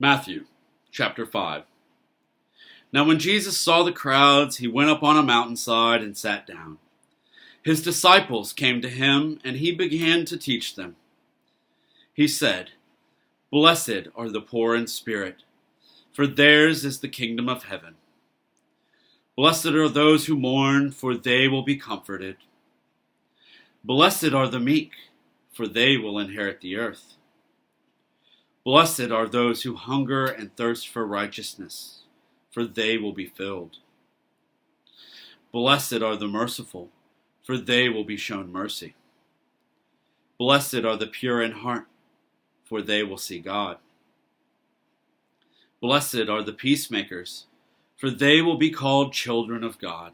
Matthew chapter 5. Now when Jesus saw the crowds, he went up on a mountainside and sat down. His disciples came to him, and he began to teach them. He said, "Blessed are the poor in spirit, for theirs is the kingdom of heaven. Blessed are those who mourn, for they will be comforted. Blessed are the meek, for they will inherit the earth. Blessed are those who hunger and thirst for righteousness, for they will be filled. Blessed are the merciful, for they will be shown mercy. Blessed are the pure in heart, for they will see God. Blessed are the peacemakers, for they will be called children of God.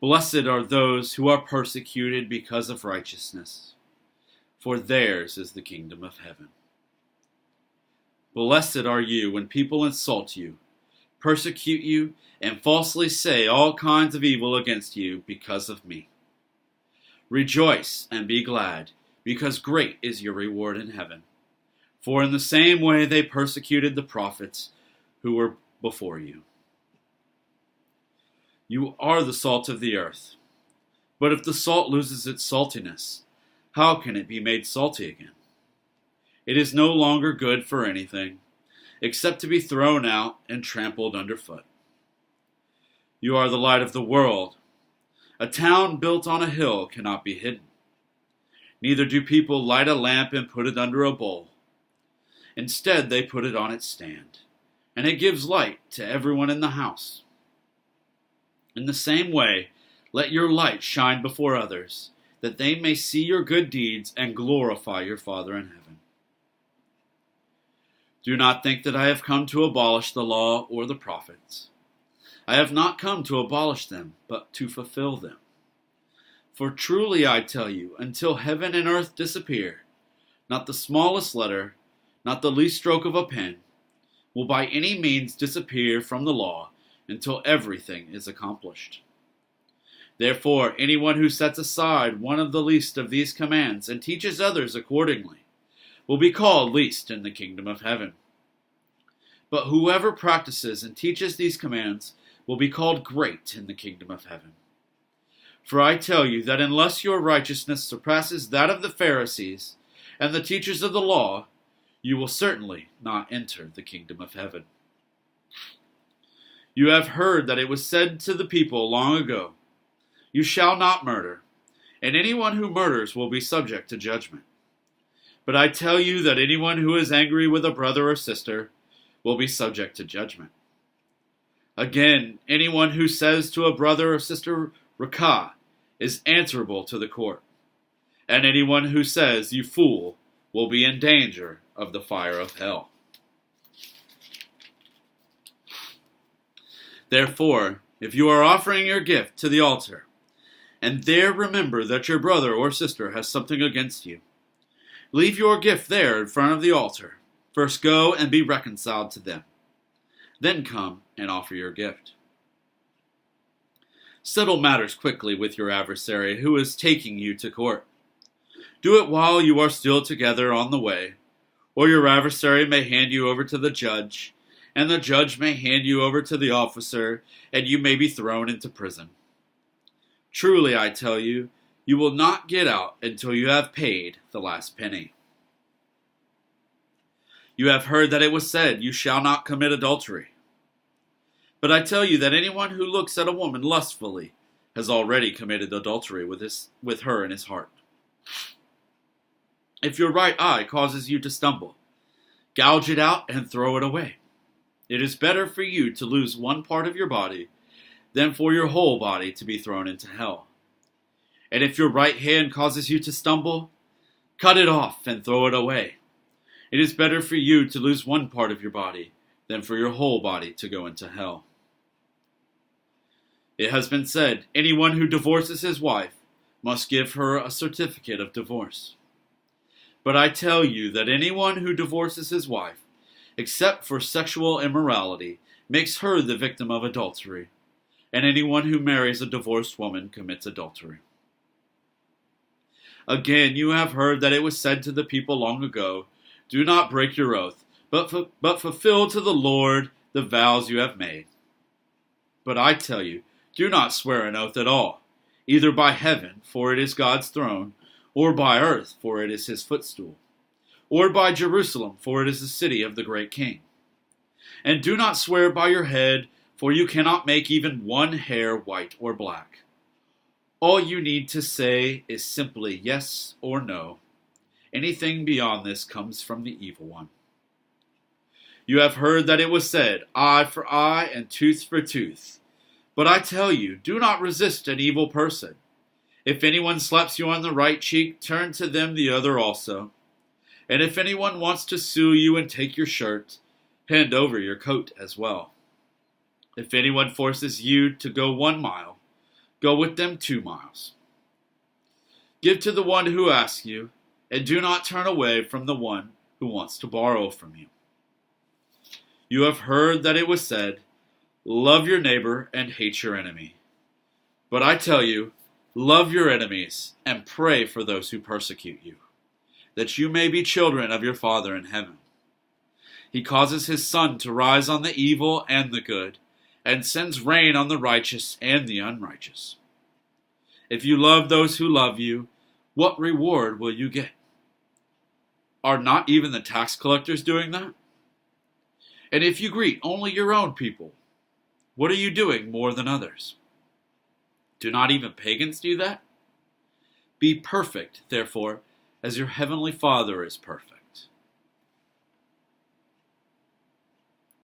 Blessed are those who are persecuted because of righteousness, for theirs is the kingdom of heaven. Blessed are you when people insult you, persecute you, and falsely say all kinds of evil against you because of me. Rejoice and be glad, because great is your reward in heaven. For in the same way they persecuted the prophets who were before you. You are the salt of the earth. But if the salt loses its saltiness, how can it be made salty again? It is no longer good for anything, except to be thrown out and trampled underfoot. You are the light of the world. A town built on a hill cannot be hidden. Neither do people light a lamp and put it under a bowl. Instead, they put it on its stand, and it gives light to everyone in the house. In the same way, let your light shine before others, that they may see your good deeds and glorify your Father in heaven. Do not think that I have come to abolish the law or the prophets. I have not come to abolish them, but to fulfill them. For truly I tell you, until heaven and earth disappear, not the smallest letter, not the least stroke of a pen, will by any means disappear from the law until everything is accomplished. Therefore, anyone who sets aside one of the least of these commands and teaches others accordingly will be called least in the kingdom of heaven. But whoever practices and teaches these commands will be called great in the kingdom of heaven. For I tell you that unless your righteousness surpasses that of the Pharisees and the teachers of the law, you will certainly not enter the kingdom of heaven. You have heard that it was said to the people long ago, 'You shall not murder, and anyone who murders will be subject to judgment.' But I tell you that anyone who is angry with a brother or sister will be subject to judgment. Again, anyone who says to a brother or sister, 'Rakah,' is answerable to the court. And anyone who says, 'You fool,' will be in danger of the fire of hell. Therefore, if you are offering your gift to the altar, and there remember that your brother or sister has something against you, leave your gift there in front of the altar. First go and be reconciled to them. Then come and offer your gift. Settle matters quickly with your adversary who is taking you to court. Do it while you are still together on the way, or your adversary may hand you over to the judge, and the judge may hand you over to the officer, and you may be thrown into prison. Truly, I tell you, you will not get out until you have paid the last penny. You have heard that it was said, 'You shall not commit adultery.' But I tell you that anyone who looks at a woman lustfully has already committed adultery with her in his heart. If your right eye causes you to stumble, gouge it out and throw it away. It is better for you to lose one part of your body than for your whole body to be thrown into hell. And if your right hand causes you to stumble, cut it off and throw it away. It is better for you to lose one part of your body than for your whole body to go into hell. It has been said, 'Anyone who divorces his wife must give her a certificate of divorce.' But I tell you that anyone who divorces his wife, except for sexual immorality, makes her the victim of adultery, and anyone who marries a divorced woman commits adultery. Again, you have heard that it was said to the people long ago, 'Do not break your oath, but fulfill to the Lord the vows you have made. But I tell you, do not swear an oath at all, either by heaven, for it is God's throne, or by earth, for it is his footstool, or by Jerusalem, for it is the city of the great king. And do not swear by your head, for you cannot make even one hair white or black. All you need to say is simply yes or no. Anything beyond this comes from the evil one. You have heard that it was said, eye for eye and tooth for tooth. But I tell you, do not resist an evil person. If anyone slaps you on the right cheek, turn to them the other also. And if anyone wants to sue you and take your shirt, hand over your coat as well. If anyone forces you to go 1 mile, go with them 2 miles. Give to the one who asks you, and do not turn away from the one who wants to borrow from you. You have heard that it was said, love your neighbor and hate your enemy. But I tell you, love your enemies and pray for those who persecute you, that you may be children of your Father in heaven. He causes his sun to rise on the evil and the good, and sends rain on the righteous and the unrighteous. If you love those who love you, what reward will you get? Are not even the tax collectors doing that? And if you greet only your own people, what are you doing more than others? Do not even pagans do that? Be perfect, therefore, as your heavenly Father is perfect.